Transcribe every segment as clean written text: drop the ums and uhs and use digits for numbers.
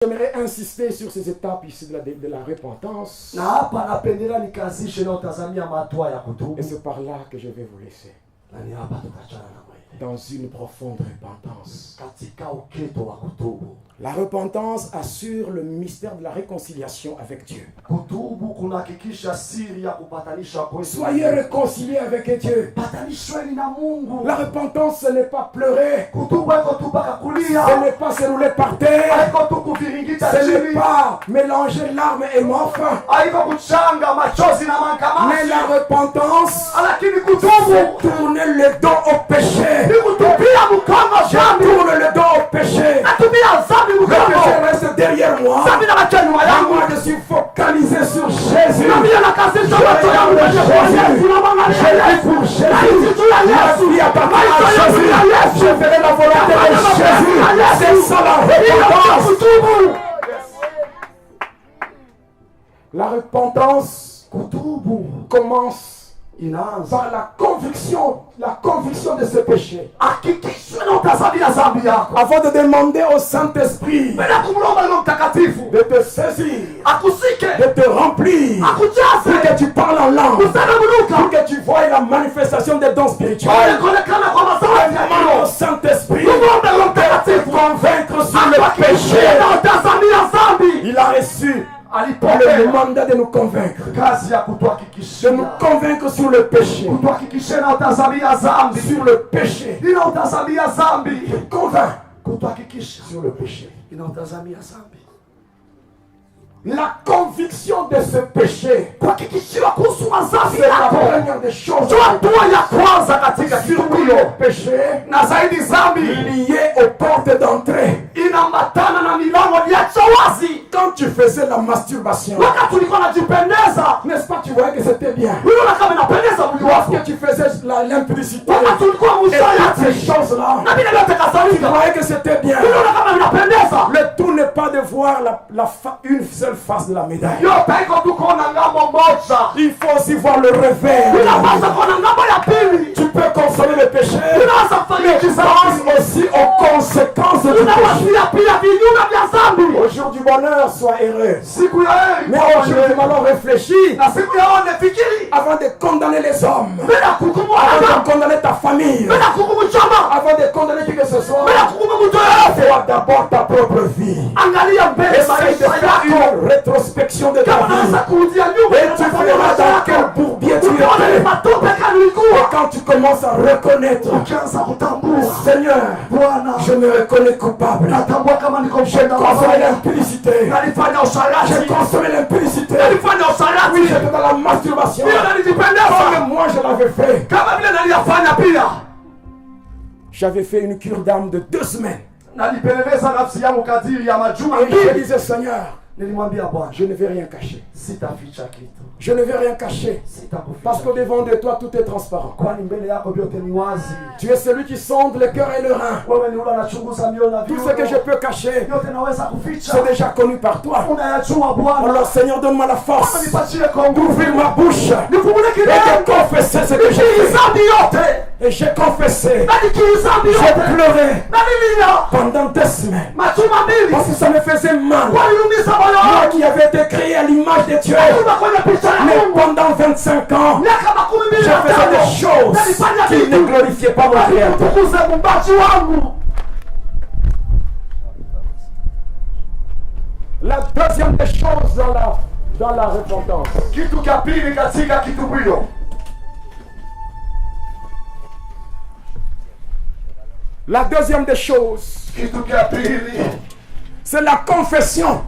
J'aimerais insister sur ces étapes ici de la repentance. Et c'est par là que je vais vous laisser. Dans une profonde repentance. La repentance assure le mystère de la réconciliation avec Dieu. Soyez réconciliés avec Dieu. La repentance, ce n'est pas pleurer. Ce n'est pas se rouler par terre. Ce n'est pas mélanger larmes et moffs. Mais la repentance, c'est tourner le dos au péché. Je tourne le dos au péché. Le péché reste derrière moi. Moi, je suis focalisé sur Jésus. Je vis pour Jésus. Ma vie appartient à Jésus. Je ferai la volonté de Jésus. C'est ça la repentance. La repentance commence par la conviction de ce péché. Avant de demander au Saint-Esprit de te saisir, de te remplir, pour que tu parles en langue, pour que tu voies la manifestation des dons spirituels. Demande au Saint-Esprit de te convaincre sur le péché. Il a reçu le mandat de nous convaincre. De nous convaincre sur le péché. Sur le péché. Convainc sur le péché. La conviction de ce péché, c'est la première des choses. Surtout le péché lié aux portes d'entrée. Quand tu faisais la masturbation, n'est-ce pas, tu voyais que c'était bien. Lorsque tu faisais l'impudicité et toutes ces choses-là, tu voyais que c'était bien. Le tout n'est pas de voir une seule face de la médaille. Il faut aussi voir le revers. Tu peux consommer le péché, mais tu penses aussi aux conséquences du péché. Au jour du bonheur, sois heureux. Mais au jour du malheur, réfléchis avant de condamner les hommes, avant de condamner ta famille, avant de condamner qui que ce soit. Fais d'abord ta propre vie. Essaye de faire une rétrospection de ta vie. Et tu verras dans quel bourbier tu étais. Et quand tu commences à reconnaître, Seigneur, je me reconnais coupable. J'ai consommé l'impudicité. J'ai consommé l'impudicité. Oui, j'étais dans la masturbation. Comme moi je l'avais fait. J'avais fait une cure d'âme de 2 semaines. Et je disais, Seigneur, je ne vais rien cacher. Je ne vais rien cacher. Parce qu'au devant de toi, tout est transparent. Tu es celui qui sonde le cœur et le rein. Tout ce que je peux cacher, c'est déjà connu par toi. Alors Seigneur, donne-moi la force d'ouvrir ma bouche et de confesser ce que j'ai fait. Et j'ai confessé. J'ai pleuré pendant 2 semaines. Parce que ça me faisait mal. Moi qui avais été créé à l'image de Dieu. Mais pendant 25 ans, je faisais des choses qui ne glorifiaient pas mon Créateur. La deuxième des choses dans la repentance, la deuxième des choses, c'est la confession.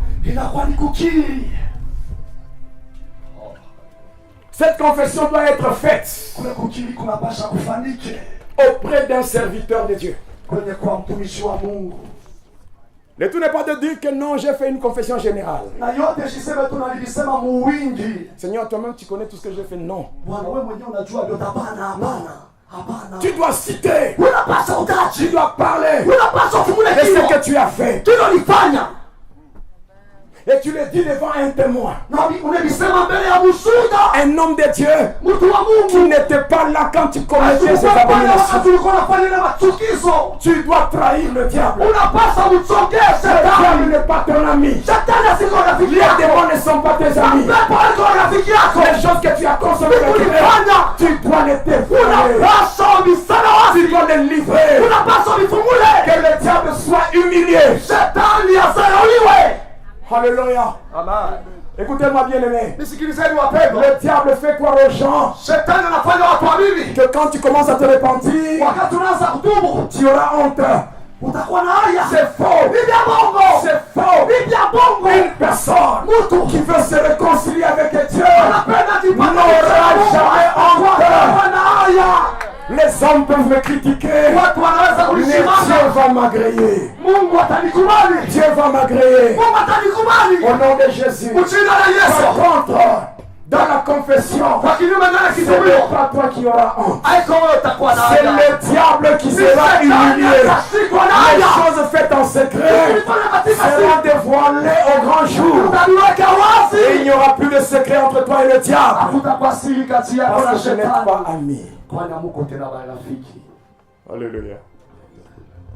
Cette confession doit être faite auprès d'un serviteur de Dieu. Le tout n'est pas de dire que non, j'ai fait une confession générale. Seigneur, toi-même tu connais tout ce que j'ai fait. Non. Tu dois citer. Tu dois parler de ce que tu as fait. Et Et tu le dis devant un témoin. Unabisema mbele ya mshuhuda. Un homme de Dieu Mtu wa Mungu qui n'était pas là quand tu commettais ces wakati abominations. ulikuwa unafanya ile machukizo. Tu dois trahir le diable. Unapaswa mchongee Le diable shetani. n'est pas ton ami. Shetani asiko rafiki Les yako. démons ne sont pas tes amis. Pepo aliko rafiki yako. Les choses que tu as consommées, tu dois les dévoiler. Unapaswa bisana Tu wasi. dois les livrer. Unapaswa mifungule. Que le diable soit humilié. Shetani asarauliwe. Alléluia. Amen. Écoutez-moi bien aimé. Nisikilizeni wapendwa. Le diable fait croire aux gens Shetani anafanya watu waamini que quand tu commences à te repentir, wakati unaanza kutubu tu auras honte. utakuwa na haya. C'est faux. Ni vya bongo. C'est faux. Ni vya bongo. Une personne Mtu qui veut se réconcilier avec Dieu anapenda jipate n'aura jamais honte. na haya. Les hommes peuvent me critiquer, Watu wanaweza mais kunishimanga. Dieu va m'agréer. Mungu atanikubali. Dieu va m'agréer. Mungu atanikubali. Au nom de Jésus. Jina la Yesu. Par contre, dans la confession, Kwa kinyume na ce kitubio. n'est pas toi qui auras honte. Haiko wewe utakuwa na C'est haya. le diable qui sera humilié. Atashikwa na Les haya. choses faites en secret Ulifanya katika seront dévoilées au grand jour. utaniweka Et il wazi. n'y aura plus de secret entre toi et le diable. Hakutakuwa siri kati yako na Parce que je n'ai pas shetani. ami. Kwani hamuko tena marafiki. Alléluia.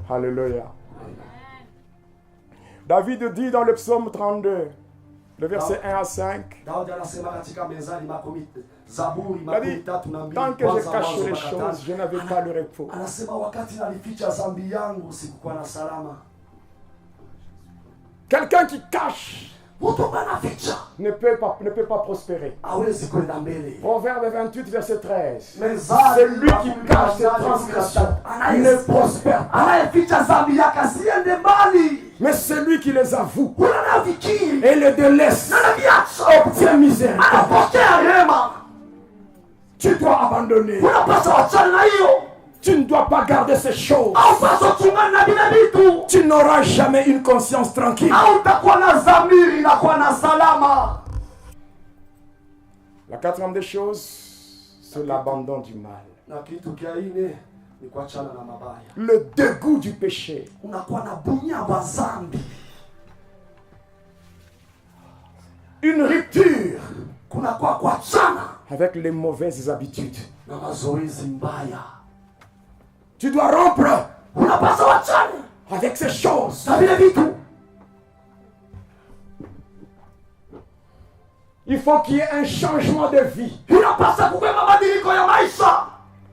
Alléluia. David dit dans le psaume 32, le verset 1 à 5, Daudi anasema katika Mezali Zaburi il a dit, 32 tant que je kwanza cache mwanzo les mpaka choses, tatu. je n'avais pas le repos. Anasema wakati nalificha dhambi yangu sikukuwa na salama. Quelqu'un qui cache Mtu anaficha ne peut pas prospérer. hawezi kwenda mbele. Proverbe 28, verset 13. Mezali Celui qui cache ses transgressions ne prospère pas. anayeficha dhambi yake asiende mbali. Mais celui qui les avoue Unanafikiri et les délaisse anaviacha obtient miséricorde. anapokea rehema. Tu dois abandonner. Unapaswa wachana na hiyo. Tu ne dois pas garder ces choses. Haupaswa kuchungana na vile vitu. Tu n'auras jamais une conscience tranquille. Hautakuwa na dhamiri na kuwa na salama. La quatrième des choses, c'est l'abandon du mal. Na kitu kia ine ni kuachana na mabaya. Le dégoût du péché. Unakuwa na bunya wa dhambi. Une rupture Kunakuwa kuachana avec les mauvaises habitudes. na mazoezi mbaya. Tu dois rompre Unapaswa wachane avec ces choses. na vile vitu. Il faut qu'il y ait un changement de vie Unapaswa kuwe mabadiliko ya maisha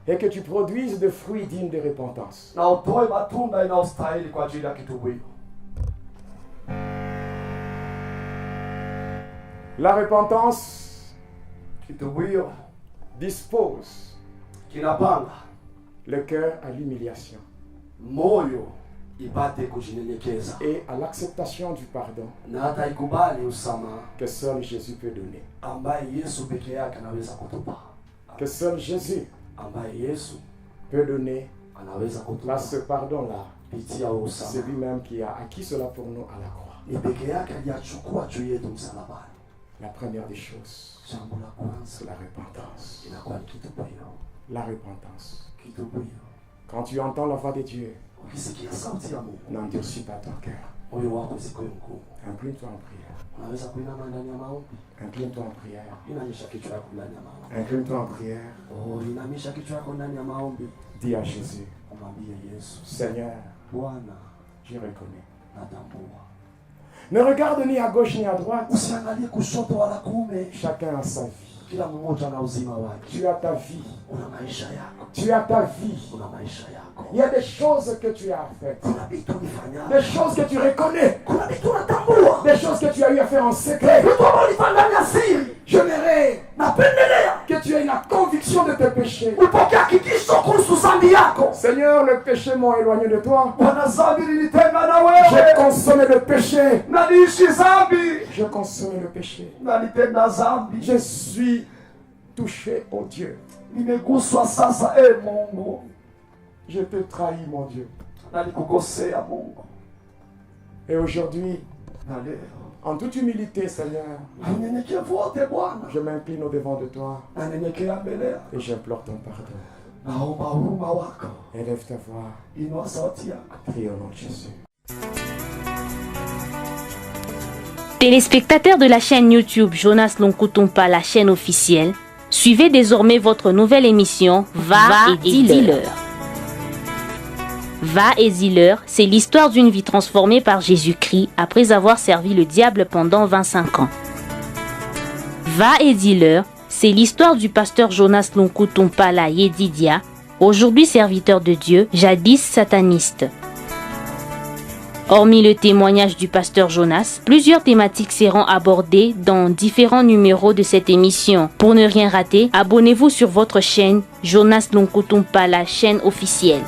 et que tu produises des fruits dignes de repentance. na utoe matunda inayostahili kwa ajili ya kitubio. La repentance Kitubio dispose kinapanga le cœur à l'humiliation moyo ipate kujinyenyekeza et à l'acceptation du pardon na hata ikubali usamaha que seul Jésus peut donner. ambaye Yesu peke yake anaweza kutupa, Que seul Jésus ambaye Yesu peut donner. anaweza kutupa Là, ce pardon-là, kupitia c'est usamaha. lui-même qui a acquis cela pour nous à la croix. Ni peke yake aliyachukua juu yetu msalabani. La première des choses, Jambo la kwanza c'est la repentance. inakuwa ni kitubio. La repentance. Kitubio, Quand tu entends la voix de Dieu, ukisikia sauti ya Mungu n'endurcis pas ton cœur. moyo wako usikuwe mgumu. Incline-toi en prière. Unaweza kuinama ndani ya maombi. Incline-toi en prière. Inamisha kichwa yako ndani ya maombi. Incline-toi en prière. Oh, inamisha kichwa yako ndani ya maombi. Dis à Jésus, Umwambie Yesu, Seigneur, Bwana, je reconnais. natambua. Ne regarde ni à gauche ni à droite. Usiangalie kushoto wala kuume. Chacun a sa vie. Kila mmoja na uzima wake. Tu as ta vie. Una maisha yako. Tu as ta vie. Una maisha yako. Il y a des choses que tu as faites. Kuna vitu ulifanya. Des choses que tu reconnais. Kuna vitu unatambua. Des choses que tu as eu à faire en secret. Vitu ambavyo ulifanya ndani ya siri. J'aimerais Napendelea que tu aies la conviction de tes péchés. upokee hakikisho kuhusu dhambi yako. Seigneur, le péché m'a éloigné de toi. Bwana, dhambi ilinitenga na J'ai wewe. consommé le péché. Na niishi dhambi. J'ai consommé le péché. Na nitenda dhambi. Je suis touché, oh Dieu. Nimeguswa sasa, Mungu. Je te trahis, mon Dieu. Na nikukosea Mungu. Et aujourd'hui, Na leo en toute humilité, Seigneur, unyenyekevu wote Bwana, je m'incline au-devant de toi nanyenyekea mbele yako. et j'implore ton pardon. Naomba huruma wako. Élève ta voix. Inua sauti yako. Prie au nom de Jésus. Téléspectateurs de la chaîne YouTube Jonas Lonkutumpa, la chaîne officielle, suivez désormais votre nouvelle émission Va et dis-leur. Va et dis-leur, c'est l'histoire d'une vie transformée par Jésus-Christ après avoir servi le diable pendant 25 ans. Va et dis-leur, c'est l'histoire du pasteur Jonas Lonkutumpa la Yedidia, aujourd'hui serviteur de Dieu, jadis sataniste. Hormis le témoignage du pasteur Jonas, plusieurs thématiques seront abordées dans différents numéros de cette émission. Pour ne rien rater, abonnez-vous sur votre chaîne Jonas Lonkutumpa, la chaîne officielle.